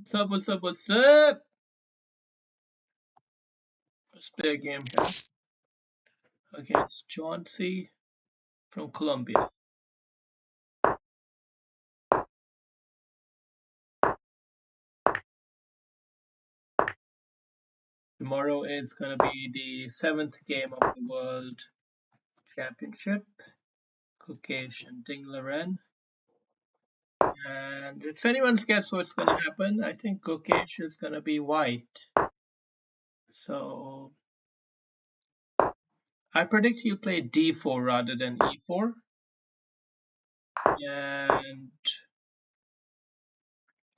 What's up, what's up, what's up? Let's play a game here against Chauncey from Colombia. Tomorrow is going to be the 7th game of the World Championship. Kukesh and Ding Liren. And if anyone's guess what's going to happen, I think Kukesh is going to be white. So I predict he'll play d4 rather than e4. And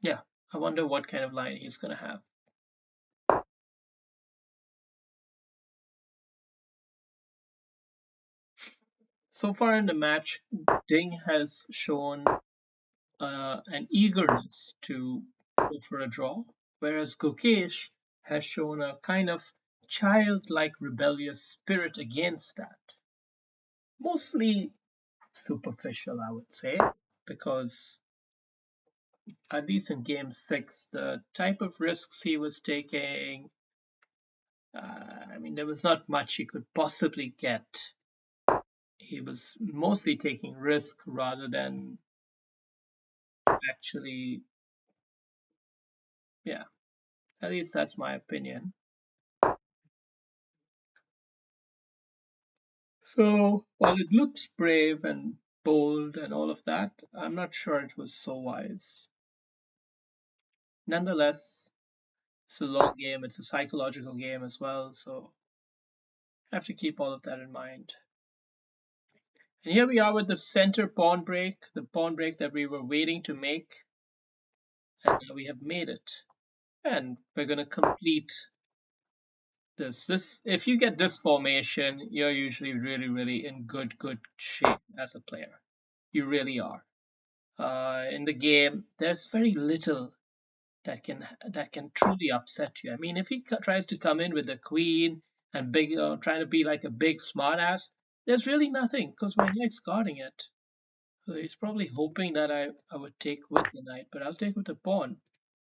yeah, I wonder what kind of line he's going to have. So far in the match, Ding has shown an eagerness to go for a draw, whereas Gukesh has shown a kind of childlike rebellious spirit against that. Mostly superficial, I would say, because at least in game 6, the type of risks he was taking, I mean, there was not much he could possibly get. He was mostly taking risk rather than actually, yeah, at least that's my opinion. So while it looks brave and bold and all of that, I'm not sure it was so wise. Nonetheless, it's a long game, it's a psychological game as well, so I have to keep all of that in mind. And here we are with the center pawn break, the pawn break that we were waiting to make, and we have made it. And we're going to complete this. If you get this formation, you're usually really in good shape as a player. You really are. In the game, there's very little that can truly upset you. I mean, if he tries to come in with the queen and big, trying to be like a big smartass, there's really nothing because my knight's guarding it. So he's probably hoping that I would take with the knight, but I'll take with the pawn,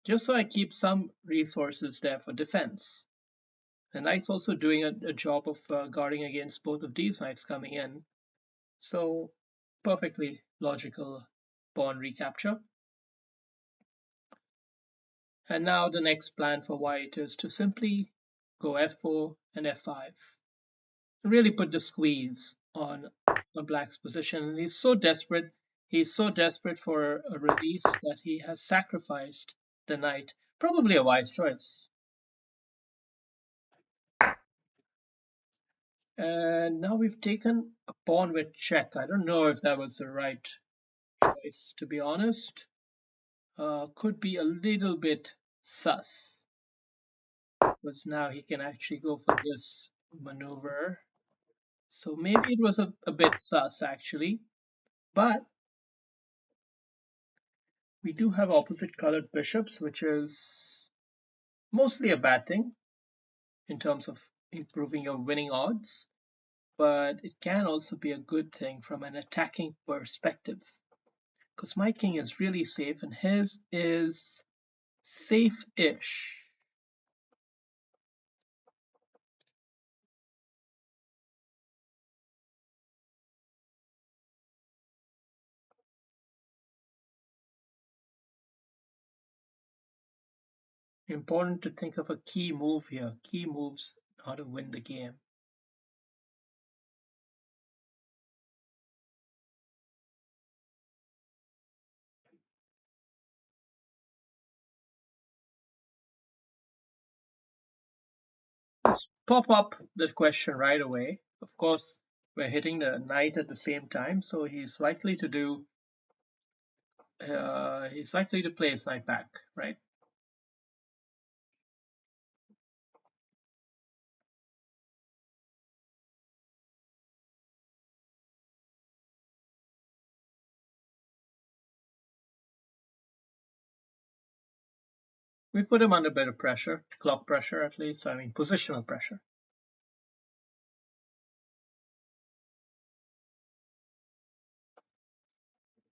just so I keep some resources there for defense. The knight's also doing a job of guarding against both of these knights coming in. So perfectly logical pawn recapture. And now the next plan for white is to simply go f4 and f5. Really put the squeeze on black's position. He's so desperate. He's so desperate for a release that he has sacrificed the knight. Probably a wise choice. And now we've taken a pawn with check. I don't know if that was the right choice, to be honest. Could be a little bit sus. Because now he can actually go for this maneuver. So maybe it was a bit sus actually, but we do have opposite colored bishops, which is mostly a bad thing in terms of improving your winning odds, but it can also be a good thing from an attacking perspective because my king is really safe and his is safe-ish. Important to think of a key move here. Key moves how to win the game. Let's pop up the question right away. Of course, we're hitting the knight at the same time, so he's likely to do. He's likely to play his knight back, right? We put him under a bit of pressure, clock pressure at least. I mean, positional pressure.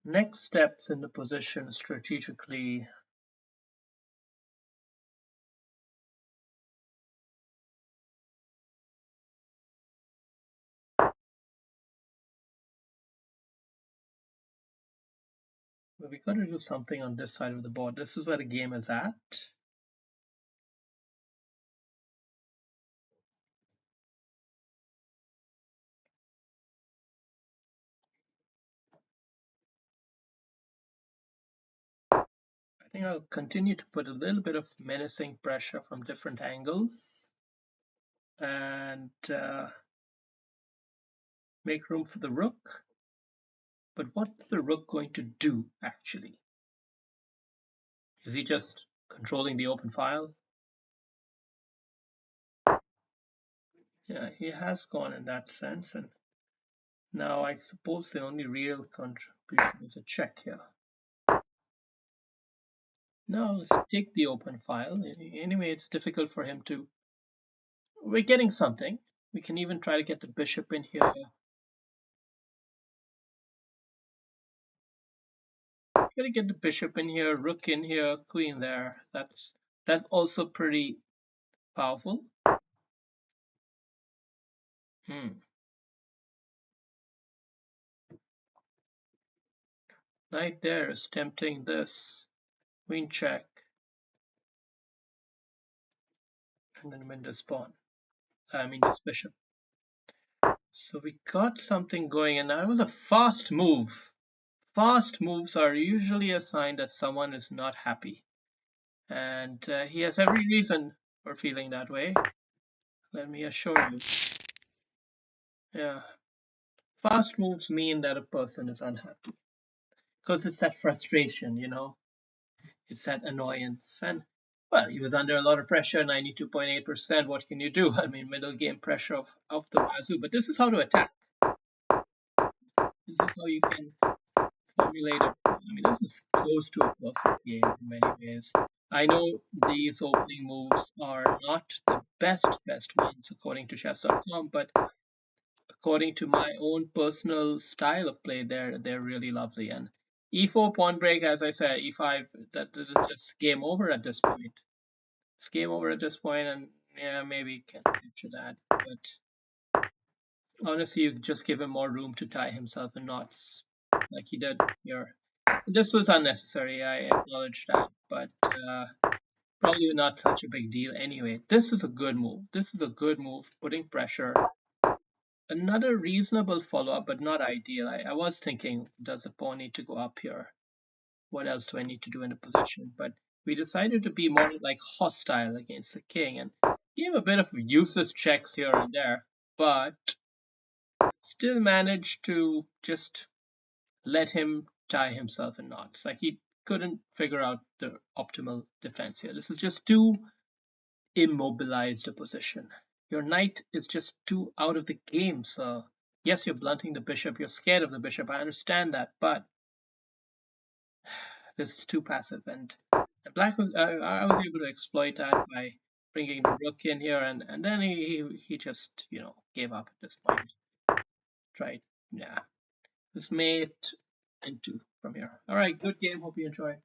Next steps in the position strategically. we got to do something on this side of the board. This is where the game is at. I think I'll continue to put a little bit of menacing pressure from different angles and make room for the rook. But what's the rook going to do, actually? Is he just controlling the open file? Yeah, he has gone in that sense. And now I suppose the only real contribution is a check here. Now let's take the open file. Anyway, it's difficult for him to... We're getting something. We can even try to get the bishop in here. Try to get the bishop in here, rook in here, queen there. That's also pretty powerful. Knight there is tempting this. Queen check. And then win this pawn. I mean this bishop. So we got something going, and that was a fast move. Fast moves are usually a sign that someone is not happy. And he has every reason for feeling that way. Let me assure you. Yeah. Fast moves mean that a person is unhappy. Because it's that frustration, you know. It's that annoyance. And, well, he was under a lot of pressure, 92.8%. What can you do? I mean, middle game pressure of the wazoo. But this is how to attack. This is how you can formulate it. I mean, this is close to a perfect game in many ways. I know these opening moves are not the best ones according to chess.com, but according to my own personal style of play, they're really lovely. And e4 pawn break, as I said, e5, that is just game over at this point. It's game over at this point, and yeah, maybe can capture that. But honestly, you just give him more room to tie himself in knots, like he did here. This was unnecessary, I acknowledge that, but probably not such a big deal anyway. This is a good move. This is a good move, putting pressure. Another reasonable follow-up, but not ideal. I was thinking, does the pawn need to go up here? What else do I need to do in the position? But we decided to be more like hostile against the king and gave a bit of useless checks here and there, but still managed to just let him tie himself in knots. Like he couldn't figure out the optimal defense here. This is just too immobilized a position. Your knight is just too out of the game, so yes, you're blunting the bishop, you're scared of the bishop, I understand that, but this is too passive, and black was I was able to exploit that by bringing the rook in here, and then he just, you know, gave up at this point. Tried, yeah, this mate into from here. All right, good game, hope you enjoy.